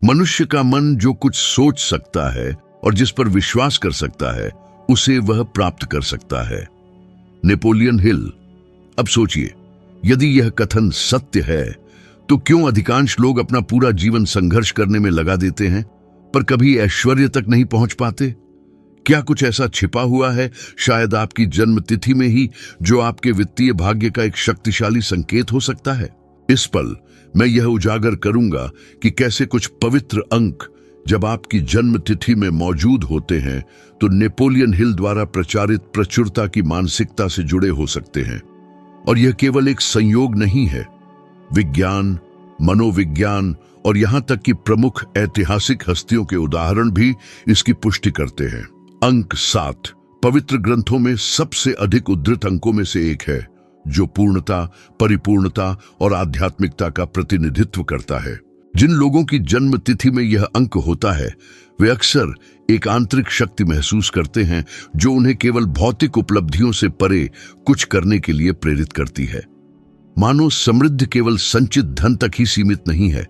मनुष्य का मन जो कुछ सोच सकता है और जिस पर विश्वास कर सकता है उसे वह प्राप्त कर सकता है। Napoleon Hill. अब सोचिए, यदि यह कथन सत्य है तो क्यों अधिकांश लोग अपना पूरा जीवन संघर्ष करने में लगा देते हैं पर कभी ऐश्वर्य तक नहीं पहुंच पाते? क्या कुछ ऐसा छिपा हुआ है, शायद आपकी जन्म तिथि में ही, जो आपके वित्तीय भाग्य का एक शक्तिशाली संकेत हो सकता है? इस पल मैं यह उजागर करूंगा कि कैसे कुछ पवित्र अंक जब आपकी जन्म तिथि में मौजूद होते हैं तो नेपोलियन हिल द्वारा प्रचारित प्रचुरता की मानसिकता से जुड़े हो सकते हैं। और यह केवल एक संयोग नहीं है, विज्ञान, मनोविज्ञान और यहां तक कि प्रमुख ऐतिहासिक हस्तियों के उदाहरण भी इसकी पुष्टि करते हैं। अंक 7 पवित्र ग्रंथों में सबसे अधिक उद्धृत अंकों में से एक है, जो पूर्णता, परिपूर्णता और आध्यात्मिकता का प्रतिनिधित्व करता है। जिन लोगों की जन्म तिथि में यह अंक होता है वे अक्सर एक आंतरिक शक्ति महसूस करते हैं जो उन्हें केवल भौतिक उपलब्धियों से परे कुछ करने के लिए प्रेरित करती है। मानो समृद्धि केवल संचित धन तक ही सीमित नहीं है,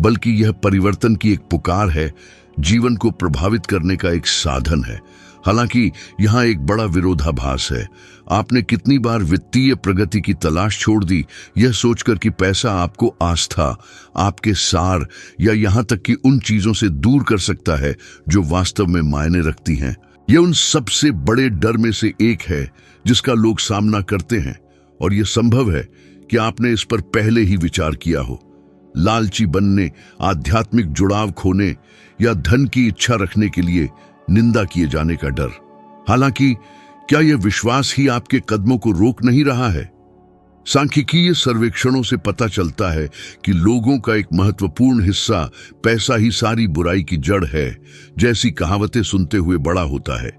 बल्कि यह परिवर्तन की एक पुकार है, जीवन को प्रभावित करने का एक साधन है। हालांकि यहाँ एक बड़ा विरोधाभास है। आपने कितनी बार वित्तीय प्रगति की तलाश छोड़ दी, यह सोचकर कि पैसा आपको आस्था, आपके सार या यहाँ तक कि उन चीजों से दूर कर सकता है जो वास्तव में मायने रखती हैं। यह उन सबसे बड़े डर में से एक है जिसका लोग सामना करते हैं, और यह संभव है कि आपने इस पर पहले ही विचार किया हो। लालची बनने, आध्यात्मिक जुड़ाव खोने या धन की इच्छा रखने के लिए निंदा किए जाने का डर। हालांकि क्या यह विश्वास ही आपके कदमों को रोक नहीं रहा है? सांख्यिकीय सर्वेक्षणों से पता चलता है कि लोगों का एक महत्वपूर्ण हिस्सा पैसा ही सारी बुराई की जड़ है जैसी कहावतें सुनते हुए बड़ा होता है,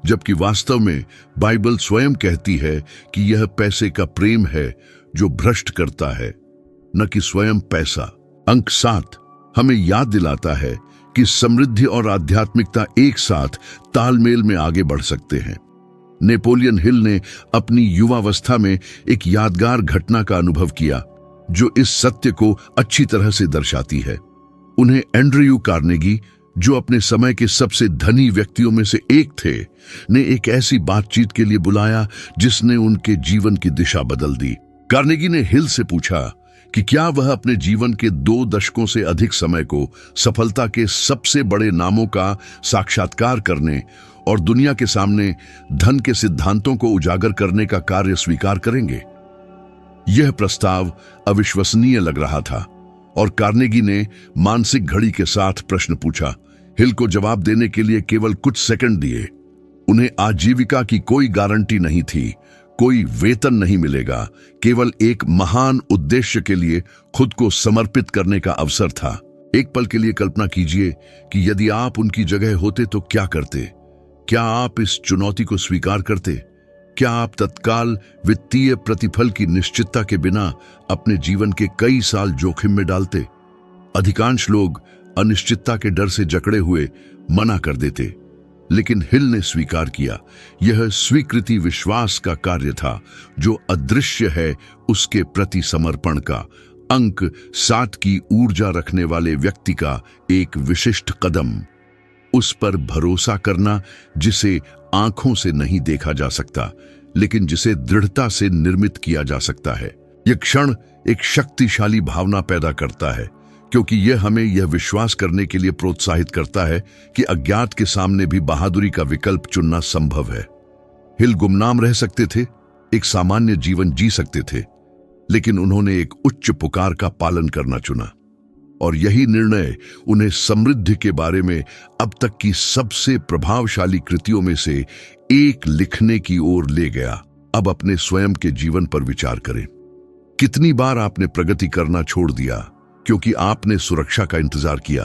जबकि वास्तव में बाइबल स्वयं कहती है कि यह पैसे का प्रेम है जो भ्रष्ट करता है, न कि स्वयं पैसा। अंक 7 हमें याद दिलाता है कि समृद्धि और आध्यात्मिकता एक साथ तालमेल में आगे बढ़ सकते हैं। नेपोलियन हिल ने अपनी युवावस्था में एक यादगार घटना का अनुभव किया जो इस सत्य को अच्छी तरह से दर्शाती है। उन्हें एंड्रयू कार्नेगी, जो अपने समय के सबसे धनी व्यक्तियों में से एक थे, ने एक ऐसी बातचीत के लिए बुलाया जिसने उनके जीवन की दिशा बदल दी। कार्नेगी ने हिल से पूछा कि क्या वह अपने जीवन के 2 दशकों से अधिक समय को सफलता के सबसे बड़े नामों का साक्षात्कार करने और दुनिया के सामने धन के सिद्धांतों को उजागर करने का कार्य स्वीकार करेंगे। यह प्रस्ताव अविश्वसनीय लग रहा था और कार्नेगी ने मानसिक घड़ी के साथ प्रश्न पूछा। हिल को जवाब देने के लिए केवल कुछ सेकंड दिए। उन्हें आजीविका की कोई गारंटी नहीं थी, कोई वेतन नहीं मिलेगा, केवल एक महान उद्देश्य के लिए खुद को समर्पित करने का अवसर था। एक पल के लिए कल्पना कीजिए कि यदि आप उनकी जगह होते तो क्या करते? क्या आप इस चुनौती को स्वीकार करते? क्या आप तत्काल वित्तीय प्रतिफल की निश्चितता के बिना अपने जीवन के कई साल जोखिम में डालते? अधिकांश लोग अनिश्चितता के डर से जकड़े हुए मना कर देते, लेकिन हिल ने स्वीकार किया। यह स्वीकृति विश्वास का कार्य था जो अदृश्य है उसके प्रति समर्पण का। अंक 7 की ऊर्जा रखने वाले व्यक्ति का एक विशिष्ट कदम, उस पर भरोसा करना जिसे आंखों से नहीं देखा जा सकता लेकिन जिसे दृढ़ता से निर्मित किया जा सकता है। यह क्षण एक शक्तिशाली भावना पैदा करता है क्योंकि यह हमें यह विश्वास करने के लिए प्रोत्साहित करता है कि अज्ञात के सामने भी बहादुरी का विकल्प चुनना संभव है। हिल गुमनाम रह सकते थे, एक सामान्य जीवन जी सकते थे, लेकिन उन्होंने एक उच्च पुकार का पालन करना चुना और यही निर्णय उन्हें समृद्धि के बारे में अब तक की सबसे प्रभावशाली कृतियों में से एक लिखने की ओर ले गया। अब अपने स्वयं के जीवन पर विचार करें। कितनी बार आपने प्रगति करना छोड़ दिया क्योंकि आपने सुरक्षा का इंतजार किया?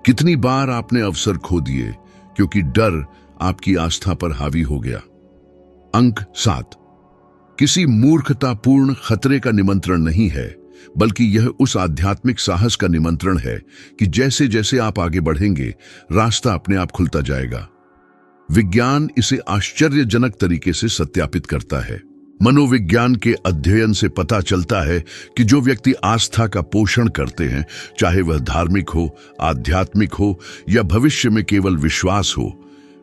कितनी बार आपने अवसर खो दिए क्योंकि डर आपकी आस्था पर हावी हो गया? अंक 7 किसी मूर्खतापूर्ण खतरे का निमंत्रण नहीं है, बल्कि यह उस आध्यात्मिक साहस का निमंत्रण है कि जैसे जैसे आप आगे बढ़ेंगे रास्ता अपने आप खुलता जाएगा। विज्ञान इसे आश्चर्यजनक तरीके से सत्यापित करता है। मनोविज्ञान के अध्ययन से पता चलता है कि जो व्यक्ति आस्था का पोषण करते हैं, चाहे वह धार्मिक हो, आध्यात्मिक हो या भविष्य में केवल विश्वास हो,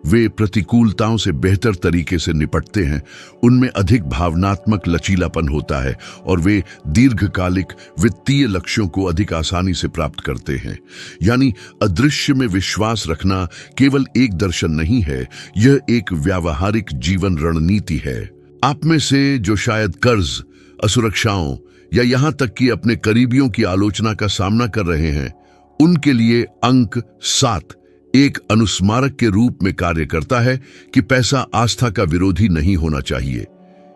वे प्रतिकूलताओं से बेहतर तरीके से निपटते हैं। उनमें अधिक भावनात्मक लचीलापन होता है और वे दीर्घकालिक वित्तीय लक्ष्यों को अधिक आसानी से प्राप्त करते हैं। यानी अदृश्य में विश्वास रखना केवल एक दर्शन नहीं है, यह एक व्यावहारिक जीवन रणनीति है। आप में से जो शायद कर्ज, असुरक्षाओं या यहां तक कि अपने करीबियों की आलोचना का सामना कर रहे हैं, उनके लिए अंक 7 एक अनुस्मारक के रूप में कार्य करता है कि पैसा आस्था का विरोधी नहीं होना चाहिए।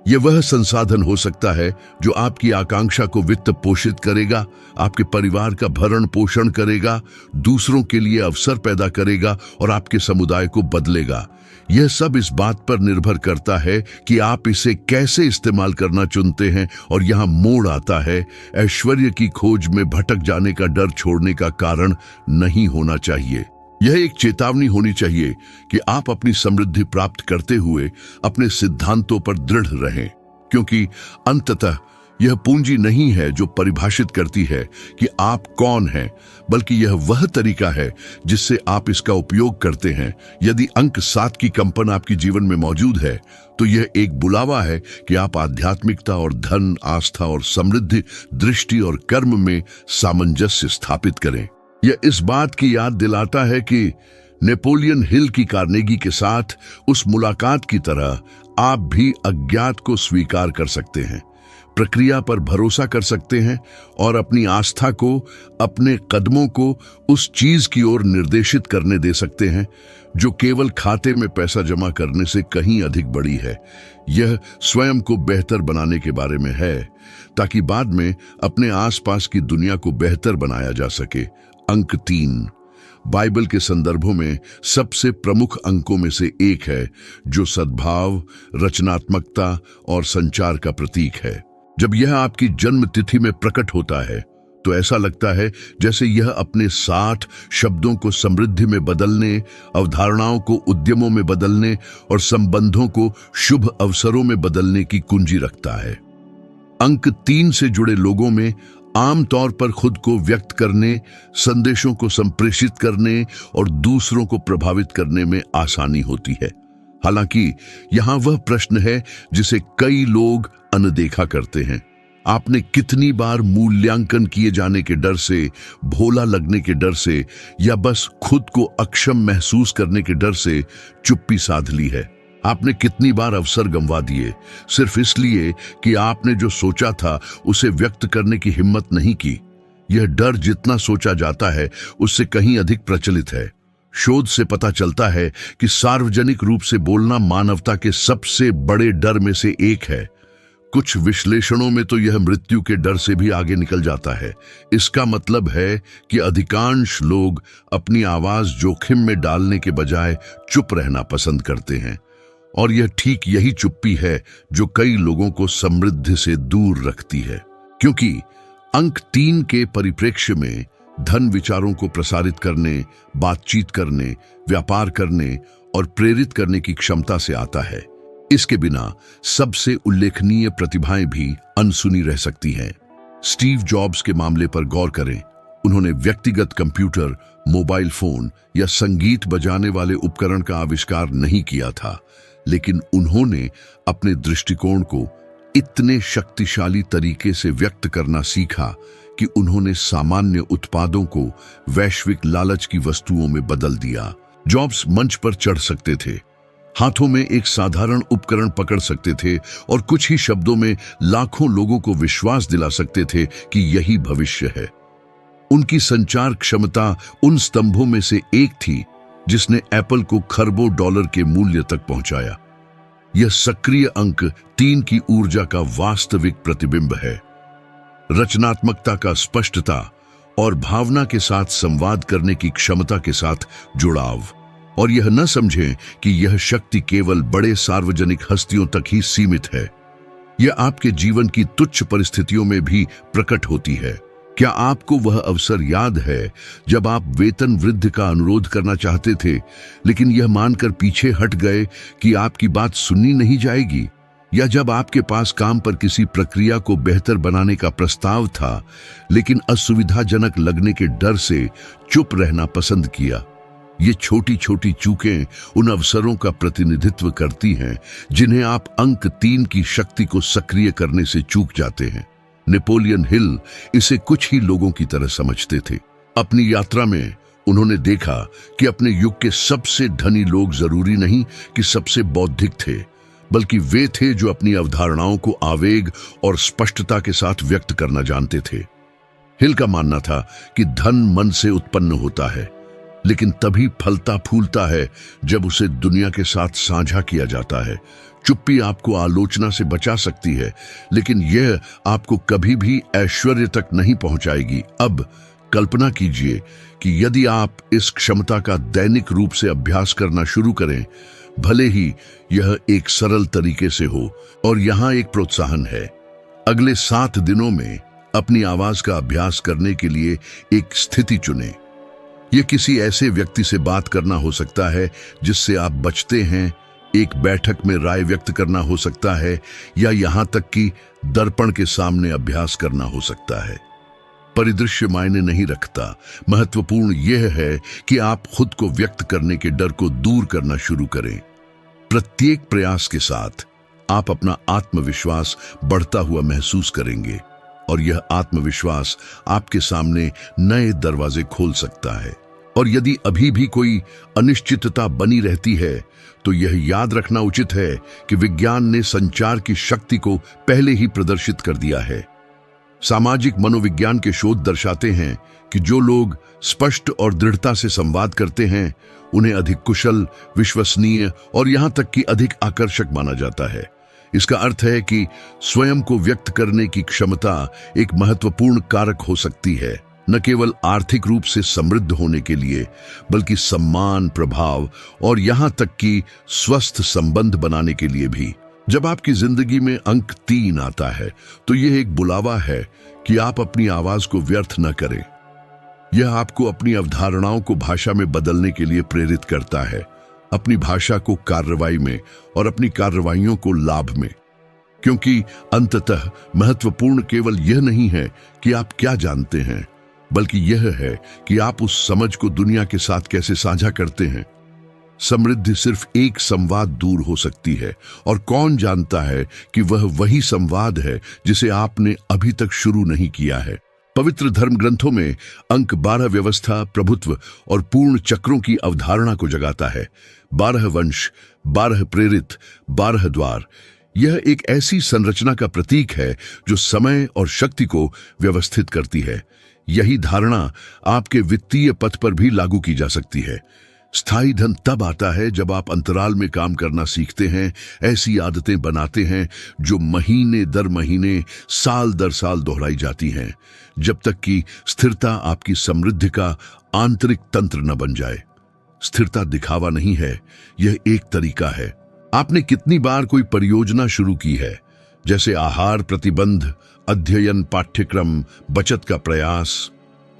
यह वह संसाधन हो सकता है जो आपकी आकांक्षा को वित्त पोषित करेगा, आपके परिवार का भरण पोषण करेगा, दूसरों के लिए अवसर पैदा करेगा और आपके समुदाय को बदलेगा। यह सब इस बात पर निर्भर करता है कि आप इसे कैसे इस्तेमाल करना चुनते हैं। और यहाँ मोड़ आता है, ऐश्वर्य की खोज में भटक जाने का डर छोड़ने का कारण नहीं होना चाहिए। यह एक चेतावनी होनी चाहिए कि आप अपनी समृद्धि प्राप्त करते हुए अपने सिद्धांतों पर दृढ़ रहें, क्योंकि अंततः यह पूंजी नहीं है जो परिभाषित करती है कि आप कौन हैं, बल्कि यह वह तरीका है जिससे आप इसका उपयोग करते हैं। यदि अंक 7 की कंपन आपके जीवन में मौजूद है, तो यह एक बुलावा है कि आप आध्यात्मिकता और धन, आस्था और समृद्धि, दृष्टि और कर्म में सामंजस्य स्थापित करें। यह इस बात की याद दिलाता है कि नेपोलियन हिल की कार्नेगी के साथ उस मुलाकात की तरह आप भी अज्ञात को स्वीकार कर सकते हैं, प्रक्रिया पर भरोसा कर सकते हैं और अपनी आस्था को, अपने कदमों को उस चीज की ओर निर्देशित करने दे सकते हैं जो केवल खाते में पैसा जमा करने से कहीं अधिक बड़ी है। यह स्वयं को बेहतर बनाने के बारे में है, ताकि बाद में अपने आसपास की दुनिया को बेहतर बनाया जा सके। अंक 3 बाइबल के संदर्भों में सबसे प्रमुख अंकों में से एक है, जो सद्भाव, रचनात्मकता और संचार का प्रतीक है। जब यह आपकी जन्म तिथि में प्रकट होता है, तो ऐसा लगता है जैसे यह अपने 60 शब्दों को समृद्धि में बदलने, अवधारणाओं को उद्यमों में बदलने और संबंधों को शुभ अवसरों में बदलने की कुंजी रखता है। अंक 3 से जुड़े लोगों में आमतौर पर खुद को व्यक्त करने, संदेशों को संप्रेषित करने और दूसरों को प्रभावित करने में आसानी होती है। हालांकि यहां वह प्रश्न है जिसे कई लोग अनदेखा करते हैं। आपने कितनी बार मूल्यांकन किए जाने के डर से, भोला लगने के डर से या बस खुद को अक्षम महसूस करने के डर से चुप्पी साध ली है? आपने कितनी बार अवसर गंवा दिए सिर्फ इसलिए कि आपने जो सोचा था उसे व्यक्त करने की हिम्मत नहीं की? यह डर जितना सोचा जाता है उससे कहीं अधिक प्रचलित है। शोध से पता चलता है कि सार्वजनिक रूप से बोलना मानवता के सबसे बड़े डर में से एक है। कुछ विश्लेषणों में तो यह मृत्यु के डर से भी आगे निकल जाता है। इसका मतलब है कि अधिकांश लोग अपनी आवाज जोखिम में डालने के बजाय चुप रहना पसंद करते हैं, और यह ठीक यही चुप्पी है जो कई लोगों को समृद्धि से दूर रखती है। क्योंकि अंक 3 के परिप्रेक्ष्य में धन विचारों को प्रसारित करने, बातचीत करने, व्यापार करने और प्रेरित करने की क्षमता से आता है। इसके बिना सबसे उल्लेखनीय प्रतिभाएं भी अनसुनी रह सकती हैं। स्टीव जॉब्स के मामले पर गौर करें। उन्होंने व्यक्तिगत कंप्यूटर, मोबाइल फोन या संगीत बजाने वाले उपकरण का आविष्कार नहीं किया था, लेकिन उन्होंने अपने दृष्टिकोण को इतने शक्तिशाली तरीके से व्यक्त करना सीखा कि उन्होंने सामान्य उत्पादों को वैश्विक लालच की वस्तुओं में बदल दिया। जॉब्स मंच पर चढ़ सकते थे, हाथों में एक साधारण उपकरण पकड़ सकते थे और कुछ ही शब्दों में लाखों लोगों को विश्वास दिला सकते थे कि यही भविष्य है। उनकी संचार क्षमता उन स्तंभों में से एक थी जिसने एप्पल को खरबों डॉलर के मूल्य तक पहुंचाया। यह सक्रिय अंक 3 की ऊर्जा का वास्तविक प्रतिबिंब है। रचनात्मकता का स्पष्टता और भावना के साथ संवाद करने की क्षमता के साथ जुड़ाव। और यह न समझें कि यह शक्ति केवल बड़े सार्वजनिक हस्तियों तक ही सीमित है। यह आपके जीवन की तुच्छ परिस्थितियों में भी प्रकट होती है। क्या आपको वह अवसर याद है जब आप वेतन वृद्धि का अनुरोध करना चाहते थे, लेकिन यह मानकर पीछे हट गए कि आपकी बात सुनी नहीं जाएगी? या जब आपके पास काम पर किसी प्रक्रिया को बेहतर बनाने का प्रस्ताव था लेकिन असुविधाजनक लगने के डर से चुप रहना पसंद किया। ये छोटी छोटी चूकें उन अवसरों का प्रतिनिधित्व करती हैं जिन्हें आप अंक 3 की शक्ति को सक्रिय करने से चूक जाते हैं। नेपोलियन हिल इसे कुछ ही लोगों की तरह समझते थे। अपनी यात्रा में उन्होंने देखा कि अपने युग के सबसे धनी लोग जरूरी नहीं कि सबसे बौद्धिक थे, बल्कि वे थे जो अपनी अवधारणाओं को आवेग और स्पष्टता के साथ व्यक्त करना जानते थे। हिल का मानना था कि धन मन से उत्पन्न होता है, लेकिन तभी फलता फूलता है जब उसे दुनिया के साथ साझा किया जाता है। चुप्पी आपको आलोचना से बचा सकती है, लेकिन यह आपको कभी भी ऐश्वर्य तक नहीं पहुंचाएगी। अब कल्पना कीजिए कि यदि आप इस क्षमता का दैनिक रूप से अभ्यास करना शुरू करें, भले ही यह एक सरल तरीके से हो। और यहाँ एक प्रोत्साहन है, अगले 7 दिनों में अपनी आवाज का अभ्यास करने के लिए एक स्थिति चुनें। यह किसी ऐसे व्यक्ति से बात करना हो सकता है जिससे आप बचते हैं, एक बैठक में राय व्यक्त करना हो सकता है, या यहां तक कि दर्पण के सामने अभ्यास करना हो सकता है। परिदृश्य मायने नहीं रखता, महत्वपूर्ण यह है कि आप खुद को व्यक्त करने के डर को दूर करना शुरू करें। प्रत्येक प्रयास के साथ आप अपना आत्मविश्वास बढ़ता हुआ महसूस करेंगे, और यह आत्मविश्वास आपके सामने नए दरवाजे खोल सकता है। और यदि अभी भी कोई अनिश्चितता बनी रहती है, तो यह याद रखना उचित है कि विज्ञान ने संचार की शक्ति को पहले ही प्रदर्शित कर दिया है। सामाजिक मनोविज्ञान के शोध दर्शाते हैं कि जो लोग स्पष्ट और दृढ़ता से संवाद करते हैं, उन्हें अधिक कुशल, विश्वसनीय और यहां तक कि अधिक आकर्षक माना जाता है। इसका अर्थ है कि स्वयं को व्यक्त करने की क्षमता एक महत्वपूर्ण कारक हो सकती है, न केवल आर्थिक रूप से समृद्ध होने के लिए, बल्कि सम्मान, प्रभाव और यहां तक कि स्वस्थ संबंध बनाने के लिए भी। जब आपकी जिंदगी में अंक 3 आता है, तो यह एक बुलावा है कि आप अपनी आवाज को व्यर्थ न करें। यह आपको अपनी अवधारणाओं को भाषा में बदलने के लिए प्रेरित करता है, अपनी भाषा को कार्रवाई में और अपनी कार्रवाइयों को लाभ में। क्योंकि अंततः महत्वपूर्ण केवल यह नहीं है कि आप क्या जानते हैं, बल्कि यह है कि आप उस समझ को दुनिया के साथ कैसे साझा करते हैं। समृद्धि सिर्फ एक संवाद दूर हो सकती है, और कौन जानता है कि वह वही संवाद है जिसे आपने अभी तक शुरू नहीं किया है। पवित्र धर्म ग्रंथों में अंक 12 व्यवस्था, प्रभुत्व और पूर्ण चक्रों की अवधारणा को जगाता है। 12 वंश, 12 प्रेरित, 12 द्वार, यह एक ऐसी संरचना का प्रतीक है जो समय और शक्ति को व्यवस्थित करती है। यही धारणा आपके वित्तीय पथ पर भी लागू की जा सकती है। स्थायी धन तब आता है जब आप अंतराल में काम करना सीखते हैं, ऐसी आदतें बनाते हैं जो महीने दर महीने, साल दर साल दोहराई जाती हैं, जब तक कि स्थिरता आपकी समृद्धि का आंतरिक तंत्र न बन जाए। स्थिरता दिखावा नहीं है, यह एक तरीका है। आपने कितनी बार कोई परियोजना शुरू की है, जैसे आहार प्रतिबंध, अध्ययन, पाठ्यक्रम, बचत का प्रयास,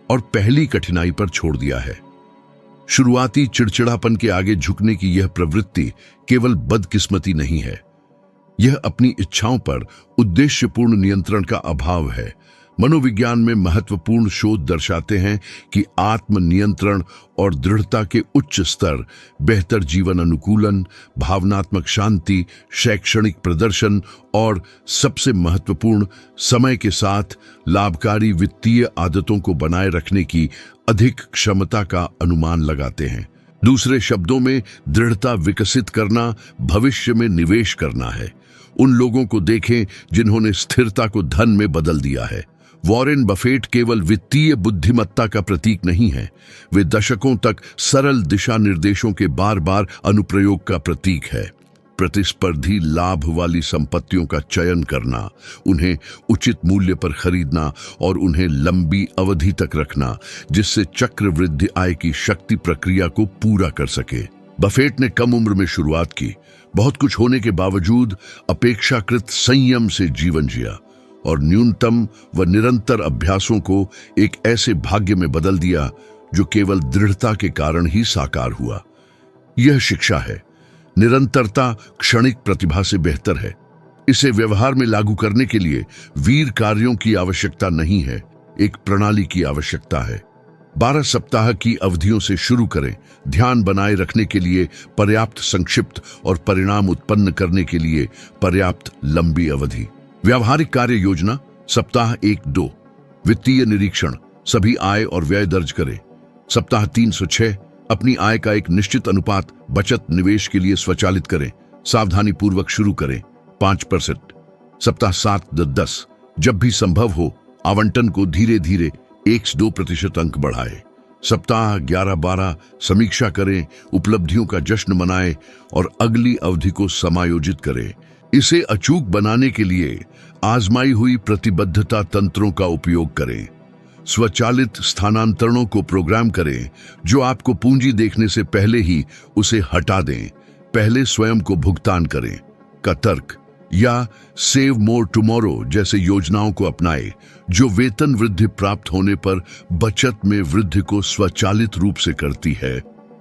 और पहली कठिनाई पर छोड़ दिया है? शुरुआती चिड़चिड़ापन के आगे झुकने की यह प्रवृत्ति केवल बदकिस्मती नहीं है, यह अपनी इच्छाओं पर उद्देश्यपूर्ण नियंत्रण का अभाव है। मनोविज्ञान में महत्वपूर्ण शोध दर्शाते हैं कि आत्म नियंत्रण और दृढ़ता के उच्च स्तर बेहतर जीवन अनुकूलन, भावनात्मक शांति, शैक्षणिक प्रदर्शन और सबसे महत्वपूर्ण, समय के साथ लाभकारी वित्तीय आदतों को बनाए रखने की अधिक क्षमता का अनुमान लगाते हैं। दूसरे शब्दों में, दृढ़ता विकसित करना भविष्य में निवेश करना है। उन लोगों को देखें जिन्होंने स्थिरता को धन में बदल दिया है। वॉरेन बफेट केवल वित्तीय बुद्धिमत्ता का प्रतीक नहीं है, वे दशकों तक सरल दिशा निर्देशों के बार बार अनुप्रयोग का प्रतीक है। प्रतिस्पर्धी लाभ वाली संपत्तियों का चयन करना, उन्हें उचित मूल्य पर खरीदना और उन्हें लंबी अवधि तक रखना, जिससे चक्रवृद्धि आय की शक्ति प्रक्रिया को पूरा कर सके। बफेट ने कम उम्र में शुरुआत की, बहुत कुछ होने के बावजूद अपेक्षाकृत संयम से जीवन जिया और न्यूनतम व निरंतर अभ्यासों को एक ऐसे भाग्य में बदल दिया जो केवल दृढ़ता के कारण ही साकार हुआ। यह शिक्षा है, निरंतरता क्षणिक प्रतिभा से बेहतर है। इसे व्यवहार में लागू करने के लिए वीर कार्यों की आवश्यकता नहीं है, एक प्रणाली की आवश्यकता है। 12 सप्ताह की अवधियों से शुरू करें। ध्यान बनाए रखने के लिए पर्याप्त संक्षिप्त और परिणाम उत्पन्न करने के लिए पर्याप्त लंबी अवधि। व्यावहारिक कार्य योजना सप्ताह 1-2 वित्तीय निरीक्षण, सभी आय और व्यय दर्ज करें। सप्ताह 306 अपनी आय का एक निश्चित अनुपात बचत निवेश के लिए स्वचालित करें, सावधानी पूर्वक शुरू करें 5%। सप्ताह 7-10 जब भी संभव हो आवंटन को धीरे धीरे 1-2% अंक बढ़ाए। सप्ताह 11-12 समीक्षा करें, उपलब्धियों का जश्न मनाएं और अगली अवधि को समायोजित करें। इसे अचूक बनाने के लिए आजमाई हुई प्रतिबद्धता तंत्रों का उपयोग करें। स्वचालित स्थानांतरणों को प्रोग्राम करें जो आपको पूंजी देखने से पहले ही उसे हटा दें। पहले स्वयं को भुगतान करें का तर्क, या सेव मोर टुमारो जैसे योजनाओं को अपनाएं जो वेतन वृद्धि प्राप्त होने पर बचत में वृद्धि को स्वचालित रूप से करती है।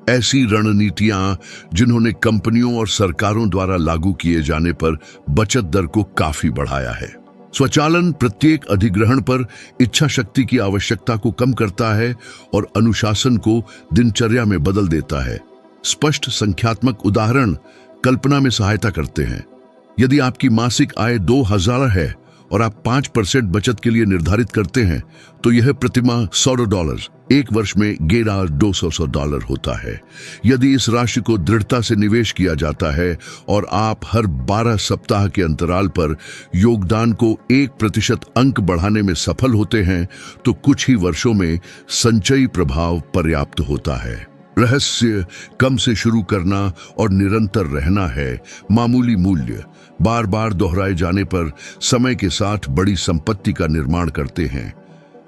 ऐसी रणनीतियां जिन्होंने कंपनियों और सरकारों द्वारा लागू किए जाने पर बचत दर को काफी बढ़ाया है। स्वचालन प्रत्येक अधिग्रहण पर इच्छा शक्ति की आवश्यकता को कम करता है और अनुशासन को दिनचर्या में बदल देता है। स्पष्ट संख्यात्मक उदाहरण कल्पना में सहायता करते हैं। यदि आपकी मासिक आय 2000 है और आप 5% बचत के लिए निर्धारित करते हैं तो यह प्रतिमाह $100 एक वर्ष में $200 होता है। यदि इस राशि को दृढ़ता से निवेश किया जाता है और आप हर 12 सप्ताह के अंतराल पर योगदान को 1% अंक बढ़ाने में सफल होते हैं तो कुछ ही वर्षों में संचयी प्रभाव पर्याप्त होता है। रहस्य कम से शुरू करना और निरंतर रहना है। मामूली मूल्य बार बार दोहराए जाने पर समय के साथ बड़ी संपत्ति का निर्माण करते हैं।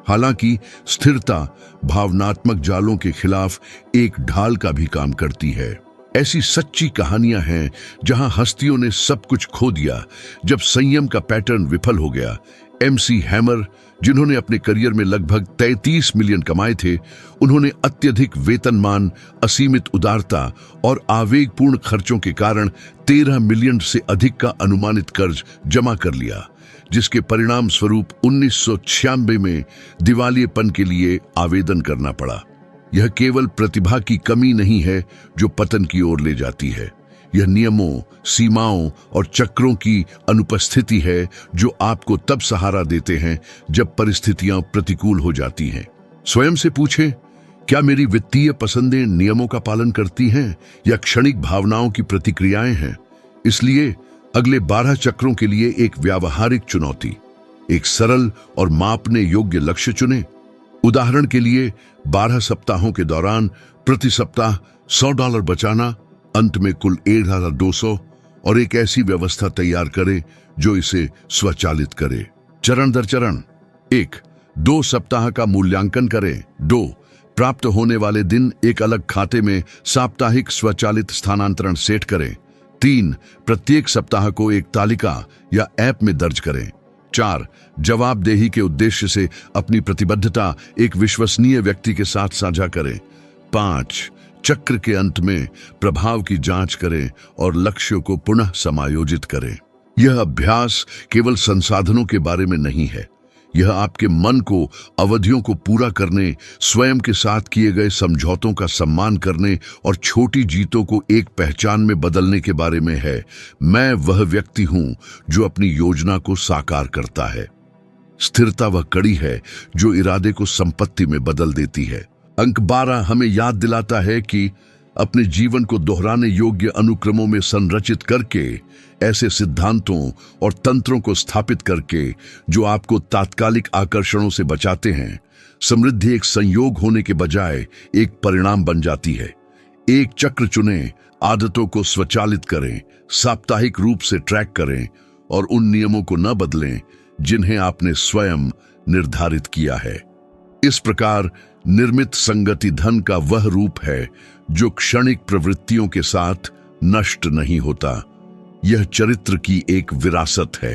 हालांकि स्थिरता भावनात्मक जालों के खिलाफ एक ढाल का भी काम करती है। ऐसी सच्ची कहानियां हैं जहां हस्तियों ने सब कुछ खो दिया जब संयम का पैटर्न विफल हो गया। MC हैमर, जिन्होंने अपने करियर में लगभग 33 मिलियन कमाए थे, उन्होंने अत्यधिक वेतनमान, असीमित उदारता और आवेगपूर्ण खर्चों के कारण 13 मिलियन से अधिक का अनुमानित कर्ज जमा कर लिया, जिसके परिणाम स्वरूप 1996 में दिवालियेपन के लिए आवेदन करना पड़ा। यह केवल प्रतिभा की कमी नहीं है जो पतन की ओर ले जाती है, यह नियमों, सीमाओं और चक्रों की अनुपस्थिति है जो आपको तब सहारा देते हैं जब परिस्थितियां प्रतिकूल हो जाती हैं। स्वयं से पूछें, क्या मेरी वित्तीय पसंदें नियमों का पालन करती हैं या क्षणिक भावनाओं की प्रतिक्रियाएं हैं? इसलिए अगले 12 चक्रों के लिए एक व्यावहारिक चुनौती, एक सरल और मापने योग्य लक्ष्य चुनें। उदाहरण के लिए 12 सप्ताहों के दौरान प्रति सप्ताह $100 बचाना, अंत में कुल 1200, और एक ऐसी व्यवस्था तैयार करें जो इसे स्वचालित करे। चरण दर चरण। 1. 2 सप्ताह का मूल्यांकन करें। 2. प्राप्त होने वाले दिन एक अलग खाते में साप्ताहिक स्वचालित स्थानांतरण सेट करें। 3. प्रत्येक सप्ताह को एक तालिका या ऐप में दर्ज करें। 4. जवाबदेही के उद्देश्य से अपनी प्रतिबद्धता एक विश्वसनीय व्यक्ति के साथ साझा करें। 5. चक्र के अंत में प्रभाव की जांच करें और लक्ष्यों को पुनः समायोजित करें। यह अभ्यास केवल संसाधनों के बारे में नहीं है, यह आपके मन को अवधियों को पूरा करने, स्वयं के साथ किए गए समझौतों का सम्मान करने और छोटी जीतों को एक पहचान में बदलने के बारे में है। मैं वह व्यक्ति हूं जो अपनी योजना को साकार करता है। स्थिरता वह कड़ी है जो इरादे को संपत्ति में बदल देती है। अंक 12 हमें याद दिलाता है कि अपने जीवन को दोहराने योग्य अनुक्रमों में संरचित करके, ऐसे सिद्धांतों और तंत्रों को स्थापित करके जो आपको तात्कालिक आकर्षणों से बचाते हैं, समृद्धि एक संयोग होने के बजाय एक परिणाम बन जाती है। एक चक्र चुनें, आदतों को स्वचालित करें, साप्ताहिक रूप से ट्रैक करें और उन नियमों को न बदलें जिन्हें आपने स्वयं निर्धारित किया है। इस प्रकार निर्मित संगति धन का वह रूप है जो क्षणिक प्रवृत्तियों के साथ नष्ट नहीं होता। यह चरित्र की एक विरासत है।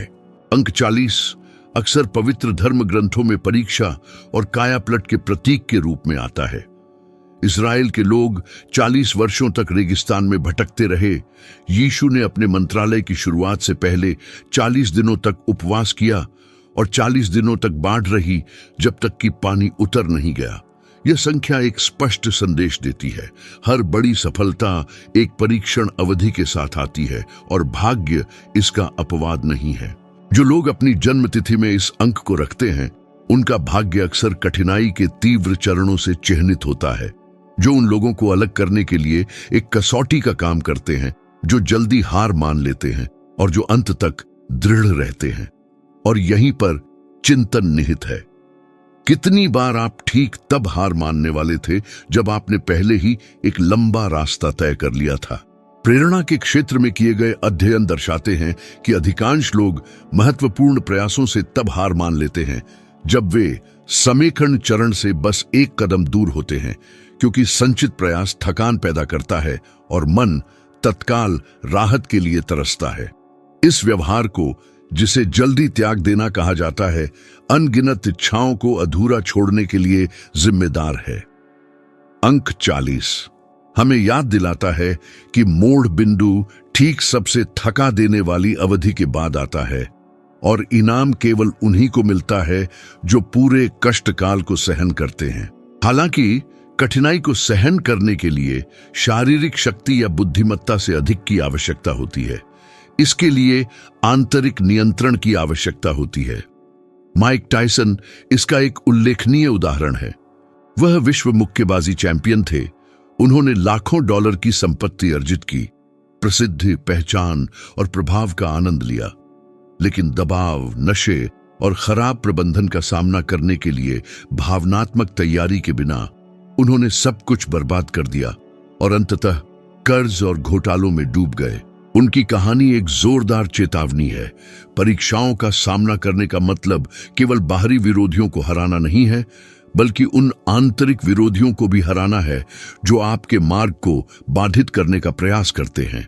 अंक 40 अक्सर पवित्र धर्म ग्रंथों में परीक्षा और कायापलट के प्रतीक के रूप में आता है। इजराइल के लोग 40 वर्षों तक रेगिस्तान में भटकते रहे। यीशु ने अपने मंत्रालय की शुरुआत से पहले 40 दिनों तक उपवास किया और 40 दिनों तक बाढ़ रही जब तक कि पानी उतर नहीं गया। यह संख्या एक स्पष्ट संदेश देती है। हर बड़ी सफलता एक परीक्षण अवधि के साथ आती है और भाग्य इसका अपवाद नहीं है। जो लोग अपनी जन्म तिथि में इस अंक को रखते हैं, उनका भाग्य अक्सर कठिनाई के तीव्र चरणों से चिह्नित होता है, जो उन लोगों को अलग करने के लिए एक कसौटी का काम करते हैं, जो जल्दी हार मान लेते हैं और जो अंत तक दृढ़ रहते हैं। और यहीं पर चिंतन निहित है। कितनी बार आप ठीक तब हार मानने वाले थे जब आपने पहले ही एक लंबा रास्ता तय कर लिया था। प्रेरणा के क्षेत्र में किए गए अध्ययन दर्शाते हैं कि अधिकांश लोग महत्वपूर्ण प्रयासों से तब हार मान लेते हैं जब वे समेकन चरण से बस एक कदम दूर होते हैं, क्योंकि संचित प्रयास थकान पैदा करता है और मन तत्काल राहत के लिए तरसता है। इस व्यवहार को, जिसे जल्दी त्याग देना कहा जाता है, अनगिनत इच्छाओं को अधूरा छोड़ने के लिए जिम्मेदार है। अंक 40 हमें याद दिलाता है कि मोड़ बिंदु ठीक सबसे थका देने वाली अवधि के बाद आता है और इनाम केवल उन्हीं को मिलता है जो पूरे कष्टकाल को सहन करते हैं। हालांकि कठिनाई को सहन करने के लिए शारीरिक शक्ति या बुद्धिमत्ता से अधिक की आवश्यकता होती है। इसके लिए आंतरिक नियंत्रण की आवश्यकता होती है। माइक टायसन इसका एक उल्लेखनीय उदाहरण है। वह विश्व मुक्केबाजी चैंपियन थे। उन्होंने लाखों डॉलर की संपत्ति अर्जित की, प्रसिद्धि, पहचान और प्रभाव का आनंद लिया, लेकिन दबाव, नशे और खराब प्रबंधन का सामना करने के लिए भावनात्मक तैयारी के बिना उन्होंने सब कुछ बर्बाद कर दिया और अंततः कर्ज और घोटालों में डूब गए। उनकी कहानी एक जोरदार चेतावनी है। परीक्षाओं का सामना करने का मतलब केवल बाहरी विरोधियों को हराना नहीं है, बल्कि उन आंतरिक विरोधियों को भी हराना है जो आपके मार्ग को बाधित करने का प्रयास करते हैं।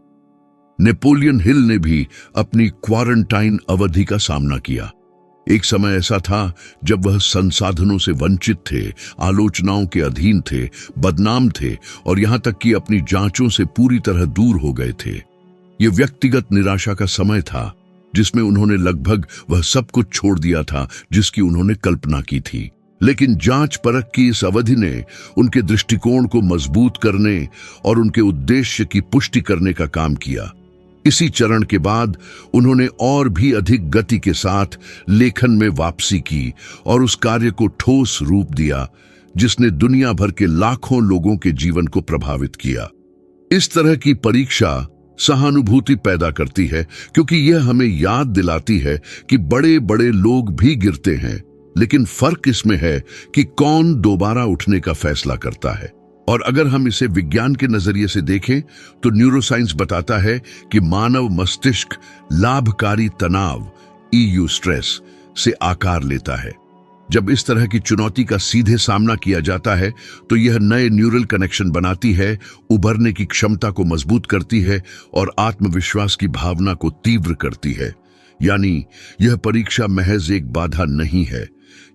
नेपोलियन हिल ने भी अपनी क्वारंटाइन अवधि का सामना किया। एक समय ऐसा था जब वह संसाधनों से वंचित थे, आलोचनाओं के अधीन थे, बदनाम थे और यहां तक कि अपनी जांचों से पूरी तरह दूर हो गए थे। यह व्यक्तिगत निराशा का समय था, जिसमें उन्होंने लगभग वह सब कुछ छोड़ दिया था जिसकी उन्होंने कल्पना की थी। लेकिन जांच परख की इस अवधि ने उनके दृष्टिकोण को मजबूत करने और उनके उद्देश्य की पुष्टि करने का काम किया। इसी चरण के बाद उन्होंने और भी अधिक गति के साथ लेखन में वापसी की और उस कार्य को ठोस रूप दिया जिसने दुनिया भर के लाखों लोगों के जीवन को प्रभावित किया। इस तरह की परीक्षा सहानुभूति पैदा करती है, क्योंकि यह हमें याद दिलाती है कि बड़े बड़े लोग भी गिरते हैं, लेकिन फर्क इसमें है कि कौन दोबारा उठने का फैसला करता है। और अगर हम इसे विज्ञान के नजरिए से देखें तो न्यूरोसाइंस बताता है कि मानव मस्तिष्क लाभकारी तनाव ईयू स्ट्रेस से आकार लेता है। जब इस तरह की चुनौती का सीधे सामना किया जाता है तो यह नए न्यूरल कनेक्शन बनाती है, उभरने की क्षमता को मजबूत करती है और आत्मविश्वास की भावना को तीव्र करती है। यानी यह परीक्षा महज एक बाधा नहीं है,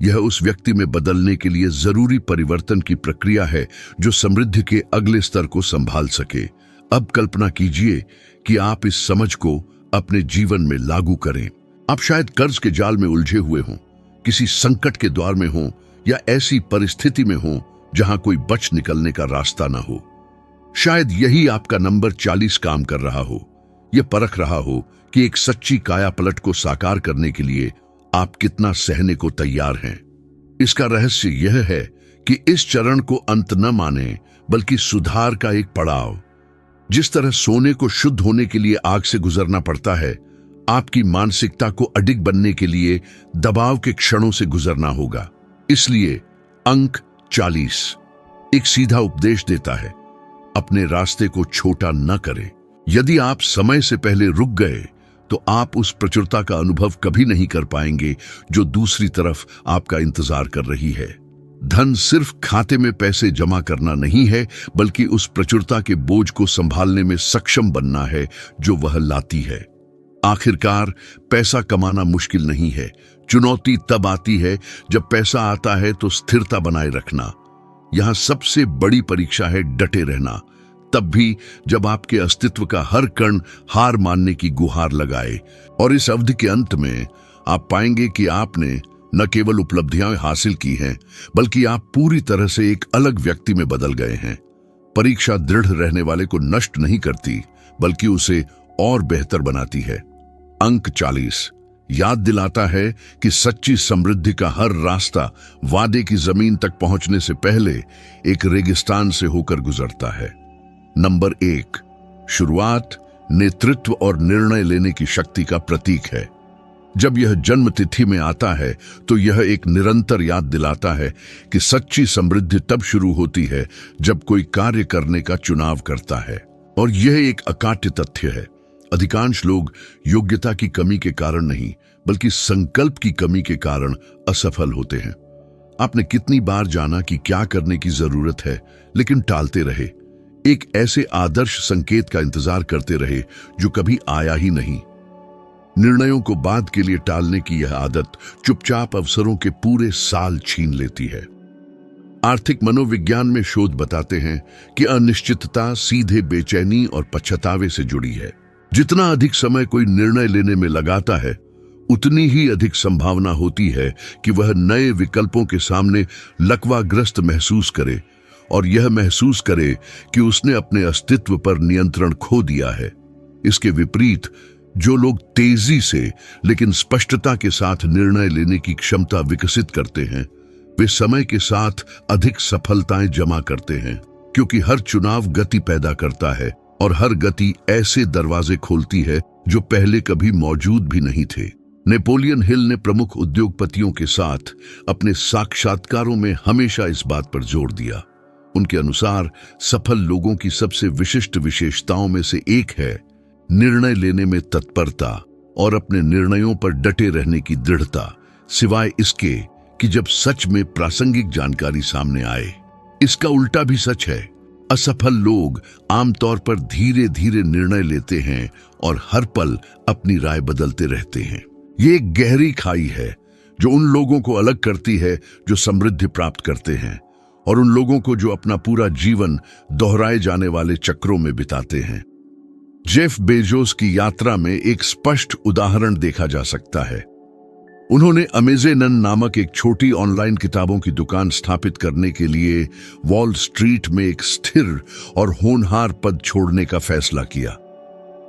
यह उस व्यक्ति में बदलने के लिए जरूरी परिवर्तन की प्रक्रिया है जो समृद्धि के अगले स्तर को संभाल सके। अब कल्पना कीजिए कि आप इस समझ को अपने जीवन में लागू करें। आप शायद कर्ज के जाल में उलझे हुए हों, किसी संकट के द्वार में हों या ऐसी परिस्थिति में हों जहां कोई बच निकलने का रास्ता ना हो। शायद यही आपका नंबर 40 काम कर रहा हो। यह परख रहा हो कि एक सच्ची काया पलट को साकार करने के लिए आप कितना सहने को तैयार हैं। इसका रहस्य यह है कि इस चरण को अंत न माने, बल्कि सुधार का एक पड़ाव। जिस तरह सोने को शुद्ध होने के लिए आग से गुजरना पड़ता है, आपकी मानसिकता को अडिग बनने के लिए दबाव के क्षणों से गुजरना होगा। इसलिए अंक 40 एक सीधा उपदेश देता है, अपने रास्ते को छोटा न करें। यदि आप समय से पहले रुक गए तो आप उस प्रचुरता का अनुभव कभी नहीं कर पाएंगे जो दूसरी तरफ आपका इंतजार कर रही है। धन सिर्फ खाते में पैसे जमा करना नहीं है, बल्कि उस प्रचुरता के बोझ को संभालने में सक्षम बनना है जो वह लाती है। आखिरकार पैसा कमाना मुश्किल नहीं है। चुनौती तब आती है जब पैसा आता है तो स्थिरता बनाए रखना, यहां सबसे बड़ी परीक्षा है डटे रहना, तब भी जब आपके अस्तित्व का हर कण हार मानने की गुहार लगाए। और इस अवधि के अंत में आप पाएंगे कि आपने न केवल उपलब्धियां हासिल की हैं, बल्कि आप पूरी तरह से एक अलग व्यक्ति में बदल गए हैं। परीक्षा दृढ़ रहने वाले को नष्ट नहीं करती, बल्कि उसे और बेहतर बनाती है। अंक 40 याद दिलाता है कि सच्ची समृद्धि का हर रास्ता वादे की जमीन तक पहुंचने से पहले एक रेगिस्तान से होकर गुजरता है। नंबर 1 शुरुआत नेतृत्व और निर्णय लेने की शक्ति का प्रतीक है। जब यह जन्म तिथि में आता है तो यह एक निरंतर याद दिलाता है कि सच्ची समृद्धि तब शुरू होती है जब कोई कार्य करने का चुनाव करता है। और यह एक अकाट्य तथ्य है। अधिकांश लोग योग्यता की कमी के कारण नहीं, बल्कि संकल्प की कमी के कारण असफल होते हैं। आपने कितनी बार जाना कि क्या करने की जरूरत है, लेकिन टालते रहे, एक ऐसे आदर्श संकेत का इंतजार करते रहे जो कभी आया ही नहीं। निर्णयों को बाद के लिए टालने की यह आदत चुपचाप अवसरों के पूरे साल छीन लेती है। आर्थिक मनोविज्ञान में शोध बताते हैं कि अनिश्चितता सीधे बेचैनी और पछतावे से जुड़ी है। जितना अधिक समय कोई निर्णय लेने में लगाता है, उतनी ही अधिक संभावना होती है कि वह नए विकल्पों के सामने लकवाग्रस्त महसूस करे और यह महसूस करे कि उसने अपने अस्तित्व पर नियंत्रण खो दिया है। इसके विपरीत जो लोग तेजी से लेकिन स्पष्टता के साथ निर्णय लेने की क्षमता विकसित करते हैं, वे समय के साथ अधिक सफलताएं जमा करते हैं, क्योंकि हर चुनाव गति पैदा करता है और हर गति ऐसे दरवाजे खोलती है जो पहले कभी मौजूद भी नहीं थे। नेपोलियन हिल ने प्रमुख उद्योगपतियों के साथ अपने साक्षात्कारों में हमेशा इस बात पर जोर दिया। उनके अनुसार सफल लोगों की सबसे विशिष्ट विशेषताओं में से एक है निर्णय लेने में तत्परता और अपने निर्णयों पर डटे रहने की दृढ़ता, सिवाय इसके कि जब सच में प्रासंगिक जानकारी सामने आए। इसका उल्टा भी सच है। असफल लोग आमतौर पर धीरे धीरे निर्णय लेते हैं और हर पल अपनी राय बदलते रहते हैं। ये एक गहरी खाई है जो उन लोगों को अलग करती है जो समृद्धि प्राप्त करते हैं और उन लोगों को जो अपना पूरा जीवन दोहराए जाने वाले चक्रों में बिताते हैं। जेफ बेजोस की यात्रा में एक स्पष्ट उदाहरण देखा जा सकता है। उन्होंने अमेज़न नामक एक छोटी ऑनलाइन किताबों की दुकान स्थापित करने के लिए वॉल स्ट्रीट में एक स्थिर और होनहार पद छोड़ने का फैसला किया।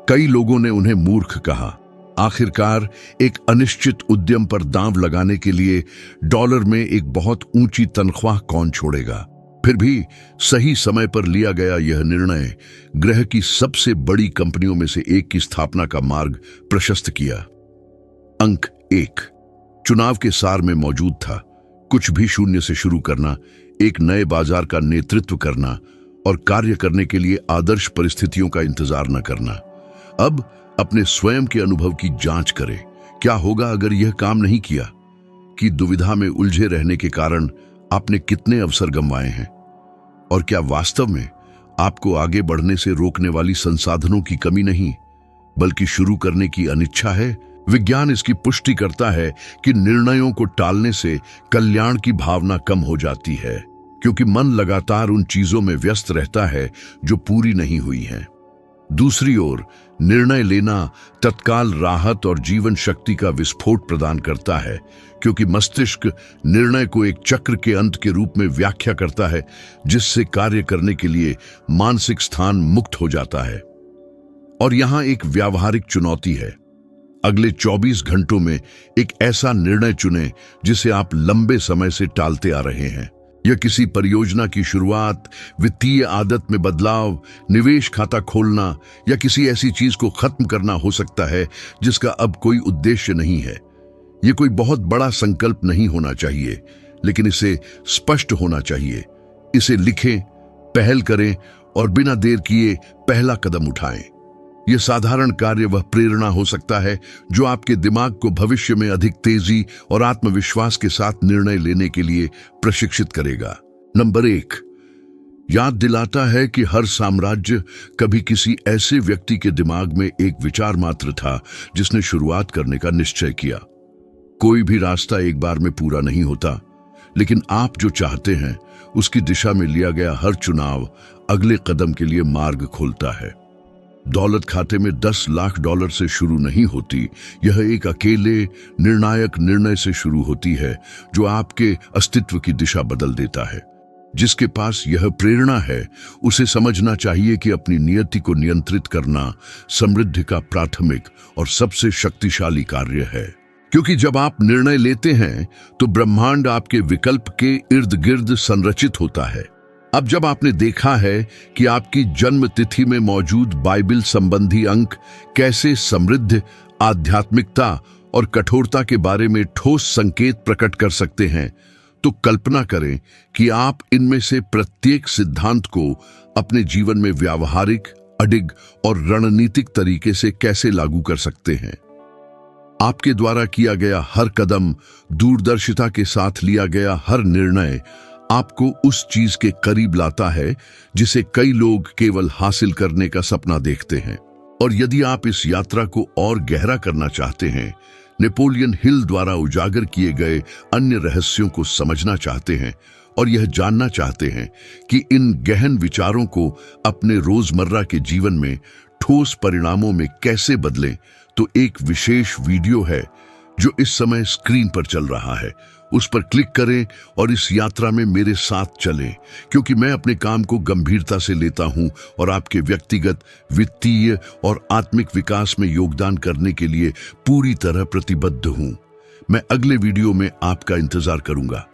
कई लोगों ने उन्हें मूर्ख कहा। आखिरकार एक अनिश्चित उद्यम पर दांव लगाने के लिए डॉलर में एक बहुत ऊंची तनख्वाह कौन छोड़ेगा? फिर भी सही समय पर लिया गया यह निर्णय ग्रह की सबसे बड़ी कंपनियों में से एक की स्थापना का मार्ग प्रशस्त किया। अंक 1 चुनाव के सार में मौजूद था। कुछ भी शून्य से शुरू करना, एक नए बाजार का नेतृत्व करना और कार्य करने के लिए आदर्श परिस्थितियों का इंतजार न करना। अब अपने स्वयं के अनुभव की जांच करें। क्या होगा अगर यह काम नहीं किया? कि दुविधा में उलझे रहने के कारण आपने कितने अवसर गंवाए हैं? और क्या वास्तव में आपको आगे बढ़ने से रोकने वाली संसाधनों की कमी नहीं, बल्कि शुरू करने की अनिच्छा है? विज्ञान इसकी पुष्टि करता है कि निर्णयों को टालने से कल्याण की भावना कम हो जाती है, क्योंकि मन लगातार उन चीजों में व्यस्त रहता है जो पूरी नहीं हुई हैं। दूसरी ओर निर्णय लेना तत्काल राहत और जीवन शक्ति का विस्फोट प्रदान करता है, क्योंकि मस्तिष्क निर्णय को एक चक्र के अंत के रूप में व्याख्या करता है, जिससे कार्य करने के लिए मानसिक स्थान मुक्त हो जाता है। और यहां एक व्यावहारिक चुनौती है। अगले 24 घंटों में एक ऐसा निर्णय चुनें जिसे आप लंबे समय से टालते आ रहे हैं। यह किसी परियोजना की शुरुआत, वित्तीय आदत में बदलाव, निवेश खाता खोलना या किसी ऐसी चीज को खत्म करना हो सकता है जिसका अब कोई उद्देश्य नहीं है। यह कोई बहुत बड़ा संकल्प नहीं होना चाहिए, लेकिन इसे स्पष्ट होना चाहिए। इसे लिखें, पहल करें और बिना देर किए पहला कदम उठाएं। यह साधारण कार्य वह प्रेरणा हो सकता है जो आपके दिमाग को भविष्य में अधिक तेजी और आत्मविश्वास के साथ निर्णय लेने के लिए प्रशिक्षित करेगा। नंबर 1 याद दिलाता है कि हर साम्राज्य कभी किसी ऐसे व्यक्ति के दिमाग में एक विचार मात्र था जिसने शुरुआत करने का निश्चय किया। कोई भी रास्ता एक बार में पूरा नहीं होता, लेकिन आप जो चाहते हैं उसकी दिशा में लिया गया हर चुनाव अगले कदम के लिए मार्ग खोलता है। दौलत खाते में 10 लाख डॉलर से शुरू नहीं होती, यह एक अकेले निर्णायक निर्णय से शुरू होती है जो आपके अस्तित्व की दिशा बदल देता है। जिसके पास यह प्रेरणा है उसे समझना चाहिए कि अपनी नियति को नियंत्रित करना समृद्धि का प्राथमिक और सबसे शक्तिशाली कार्य है। क्योंकि जब आप निर्णय लेते हैं तो ब्रह्मांड आपके विकल्प के इर्द गिर्द संरचित होता है। अब जब आपने देखा है कि आपकी जन्म तिथि में मौजूद बाइबल संबंधी अंक कैसे समृद्ध, आध्यात्मिकता और कठोरता के बारे में ठोस संकेत प्रकट कर सकते हैं, तो कल्पना करें कि आप इनमें से प्रत्येक सिद्धांत को अपने जीवन में व्यावहारिक, अडिग और रणनीतिक तरीके से कैसे लागू कर सकते हैं। आपके द्वारा किया गया हर कदम, दूरदर्शिता के साथ लिया गया हर निर्णय आपको उस चीज के करीब लाता है जिसे कई लोग केवल हासिल करने का सपना देखते हैं। और यदि आप इस यात्रा को और गहरा करना चाहते हैं, नेपोलियन हिल द्वारा उजागर किए गए अन्य रहस्यों को समझना चाहते हैं और यह जानना चाहते हैं कि इन गहन विचारों को अपने रोजमर्रा के जीवन में ठोस परिणामों में कैसे बदलें, तो एक विशेष वीडियो है जो इस समय स्क्रीन पर चल रहा है। उस पर क्लिक करें और इस यात्रा में मेरे साथ चलें, क्योंकि मैं अपने काम को गंभीरता से लेता हूं और आपके व्यक्तिगत, वित्तीय और आत्मिक विकास में योगदान करने के लिए पूरी तरह प्रतिबद्ध हूं। मैं अगले वीडियो में आपका इंतजार करूंगा।